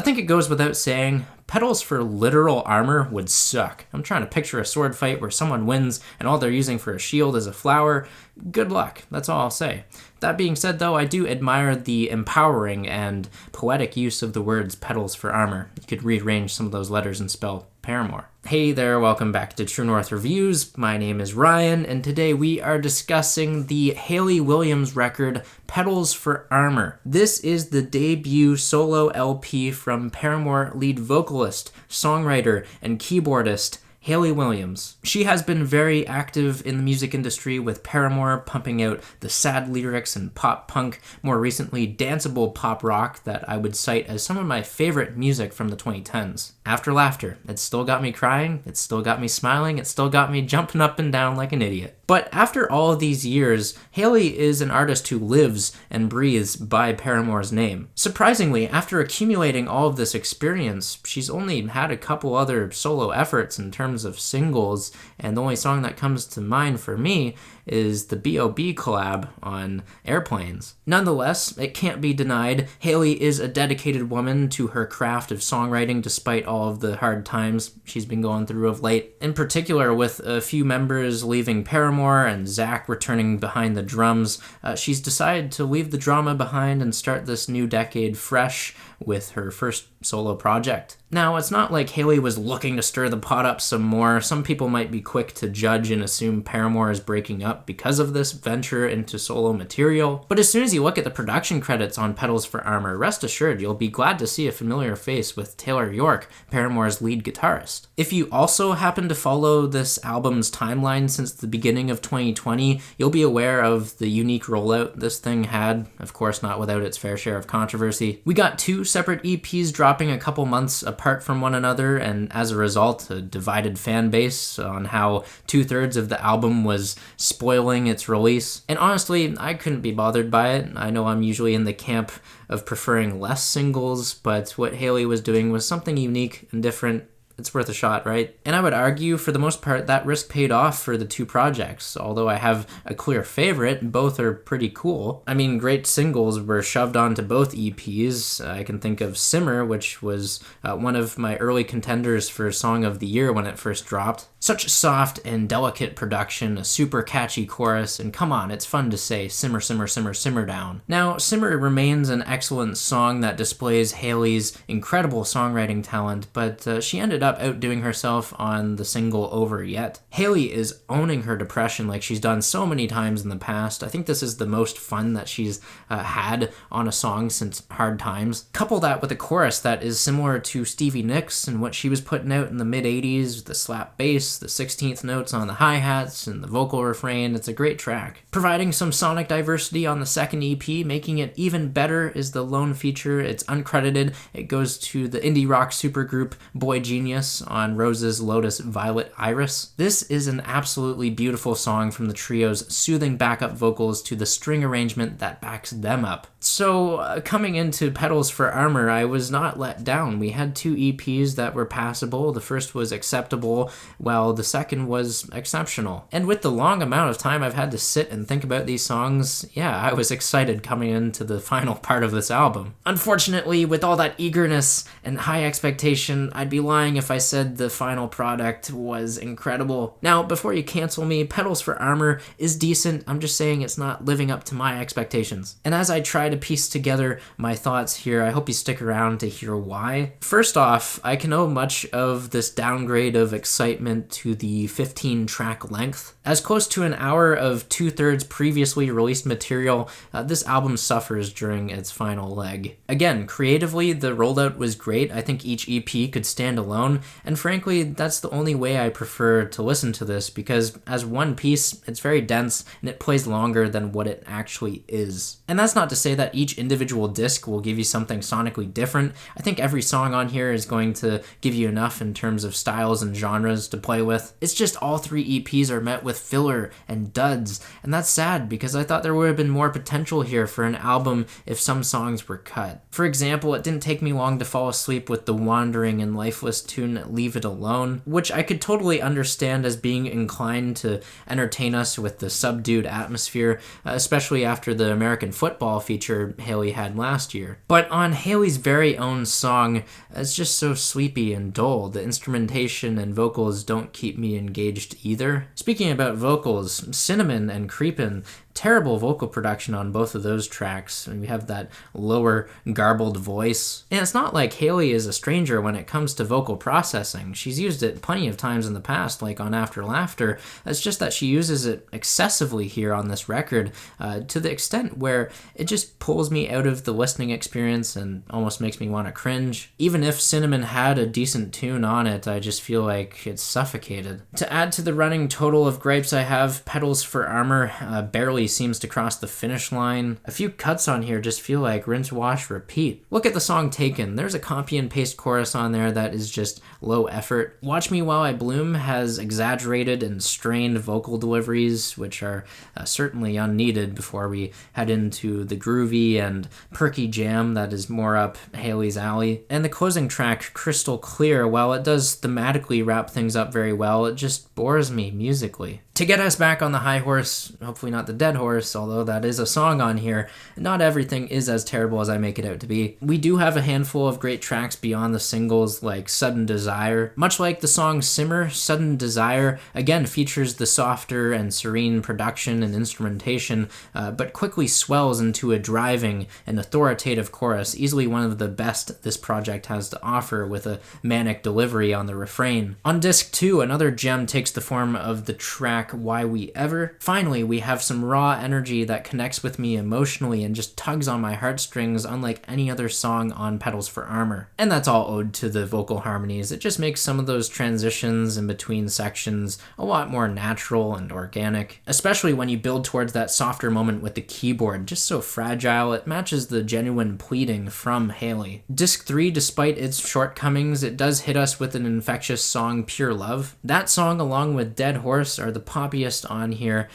think it goes without saying, Petals for literal armor would suck. I'm trying to picture a sword fight where someone wins and all they're using for a shield is a flower. Good luck, that's all I'll say. That being said though, I do admire the empowering and poetic use of the words petals for armor. You could rearrange some of those letters and spell Paramore. Hey there, welcome back to True North Reviews. My name is Ryan, and today we are discussing the Hayley Williams record, Petals for Armor. This is the debut solo LP from Paramore lead vocalist, songwriter, and keyboardist, Hayley Williams. She has been very active in the music industry with Paramore pumping out the sad lyrics and pop punk, more recently danceable pop rock that I would cite as some of my favorite music from the 2010s. After Laughter, it still got me crying, it still got me smiling, it still got me jumping up and down like an idiot. But after all of these years, Hayley is an artist who lives and breathes by Paramore's name. Surprisingly, after accumulating all of this experience, she's only had a couple other solo efforts in terms of singles, and the only song that comes to mind for me is the B.O.B. collab on Airplanes. Nonetheless, it can't be denied, Hayley is a dedicated woman to her craft of songwriting despite all of the hard times she's been going through of late. In particular, with a few members leaving Paramore and Zach returning behind the drums, she's decided to leave the drama behind and start this new decade fresh with her first solo project. Now, it's not like Hayley was looking to stir the pot up some more. Some people might be quick to judge and assume Paramore is breaking up because of this venture into solo material. But as soon as you look at the production credits on Petals for Armor, rest assured you'll be glad to see a familiar face with Taylor York, Paramore's lead guitarist. If you also happen to follow this album's timeline since the beginning of 2020, you'll be aware of the unique rollout this thing had, of course not without its fair share of controversy. We got two separate EPs dropping a couple months apart from one another, and as a result, a divided fan base on how 2/3 of the album was spoiling its release. And honestly, I couldn't be bothered by it. I know I'm usually in the camp of preferring less singles, but what Hayley was doing was something unique and different. It's worth a shot, right? And I would argue, for the most part, that risk paid off for the two projects. Although I have a clear favorite, both are pretty cool. I mean, great singles were shoved onto both EPs. I can think of Simmer, which was one of my early contenders for Song of the Year when it first dropped. Such soft and delicate production, a super catchy chorus, and come on, it's fun to say simmer, simmer, simmer, simmer down. Now, Simmer remains an excellent song that displays Hayley's incredible songwriting talent, but she ended up outdoing herself on the single Over Yet. Hayley is owning her depression like she's done so many times in the past. I think this is the most fun that she's had on a song since Hard Times. Couple that with a chorus that is similar to Stevie Nicks and what she was putting out in the mid-80s, the slap bass, the 16th notes on the hi-hats, and the vocal refrain. It's a great track. Providing some sonic diversity on the second EP, making it even better, is the lone feature. It's uncredited. It goes to the indie rock supergroup Boy Genius on Rose's Lotus Violet Iris. This is an absolutely beautiful song from the trio's soothing backup vocals to the string arrangement that backs them up. So, coming into Petals for Armor, I was not let down. We had two EPs that were passable. The first was acceptable, while the second was exceptional. And with the long amount of time I've had to sit and think about these songs, yeah, I was excited coming into the final part of this album. Unfortunately, with all that eagerness and high expectation, I'd be lying if I said the final product was incredible. Now, before you cancel me, Petals for Armor is decent. I'm just saying it's not living up to my expectations. And as I try to piece together my thoughts here, I hope you stick around to hear why. First off, I can owe much of this downgrade of excitement to the 15-track length. As close to an hour of 2/3 previously released material, this album suffers during its final leg. Again, creatively, the rollout was great. I think each EP could stand alone, and frankly, that's the only way I prefer to listen to this, because as one piece, it's very dense, and it plays longer than what it actually is. And that's not to say that each individual disc will give you something sonically different. I think every song on here is going to give you enough in terms of styles and genres to play with. It's just all three EPs are met with filler and duds, and that's sad because I thought there would have been more potential here for an album if some songs were cut. For example, it didn't take me long to fall asleep with the wandering and lifeless tune Leave It Alone, which I could totally understand as being inclined to entertain us with the subdued atmosphere, especially after the American football feature feature Hayley had last year. But on Hayley's very own song, it's just so sleepy and dull. The instrumentation and vocals don't keep me engaged either. Speaking about vocals, Cinnamon and Creepin', terrible vocal production on both of those tracks. We have that lower, garbled voice. And it's not like Hayley is a stranger when it comes to vocal processing. She's used it plenty of times in the past, like on After Laughter. It's just that she uses it excessively here on this record, to the extent where it just pulls me out of the listening experience and almost makes me want to cringe. Even if Cinnamon had a decent tune on it, I just feel like it's suffocated. To add to the running total of gripes I have, Petals For Armor barely seems to cross the finish line. A few cuts on here just feel like rinse, wash, repeat. Look at the song Taken. There's a copy and paste chorus on there that is just low effort. Watch Me While I Bloom has exaggerated and strained vocal deliveries, which are certainly unneeded before we head into the groovy and perky jam that is more up Hayley's alley. And the closing track, Crystal Clear, while it does thematically wrap things up very well, it just bores me musically. To get us back on the high horse, hopefully not the dead horse, although that is a song on here, not everything is as terrible as I make it out to be. We do have a handful of great tracks beyond the singles, like Sudden Desire. Much like the song Simmer, Sudden Desire again features the softer and serene production and instrumentation, but quickly swells into a driving and authoritative chorus, easily one of the best this project has to offer, with a manic delivery on the refrain. On disc 2, another gem takes the form of the track Why We Ever. Finally, we have some raw energy that connects with me emotionally and just tugs on my heartstrings unlike any other song on Petals For Armor. And that's all owed to the vocal harmonies. It just makes some of those transitions in between sections a lot more natural and organic, especially when you build towards that softer moment with the keyboard, just so fragile. It matches the genuine pleading from Hayley. Disc 3, despite its shortcomings, it does hit us with an infectious song, Pure Love. That song, along with Dead Horse, are the poppiest on here.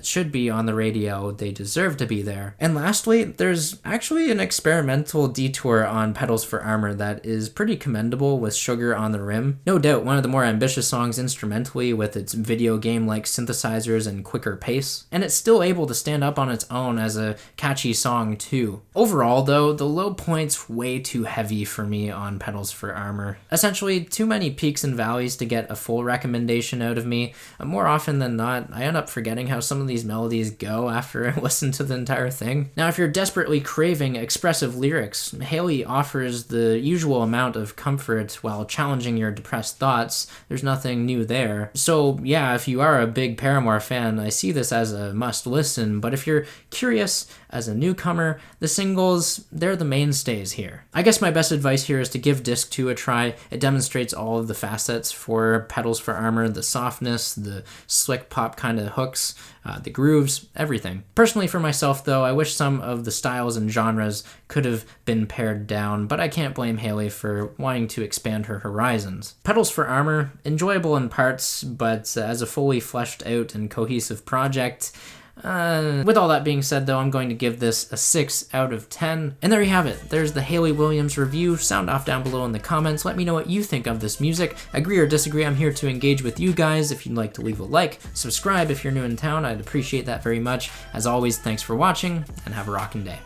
Should be on the radio. They deserve to be there. And lastly, there's actually an experimental detour on Petals For Armor that is pretty commendable, with Sugar on the Rim. No doubt one of the more ambitious songs instrumentally, with its video game-like synthesizers and quicker pace. And it's still able to stand up on its own as a catchy song too. Overall though, the low point's way too heavy for me on Petals For Armor. Essentially, too many peaks and valleys to get a full recommendation out of me. More often than not, I end up forgetting how some of these melodies go after I listen to the entire thing. Now, if you're desperately craving expressive lyrics, Hayley offers the usual amount of comfort while challenging your depressed thoughts. There's nothing new there. So yeah, if you are a big Paramore fan, I see this as a must listen, but if you're curious as a newcomer, the singles, they're the mainstays here. I guess my best advice here is to give disc 2 a try. It demonstrates all of the facets for Petals For Armor, the softness, the slick pop kind of hooks, the grooves, everything. Personally for myself though, I wish some of the styles and genres could have been pared down, but I can't blame Hayley for wanting to expand her horizons. Petals For Armor, enjoyable in parts, but as a fully fleshed out and cohesive project, with all that being said though, I'm going to give this a 6 out of 10. And there you have it. There's the Hayley Williams review. Sound off down below in the comments. Let me know what you think of this music. Agree or disagree, I'm here to engage with you guys. If you'd like to leave a like, subscribe if you're new in town, I'd appreciate that very much. As always, thanks for watching, and have a rockin' day.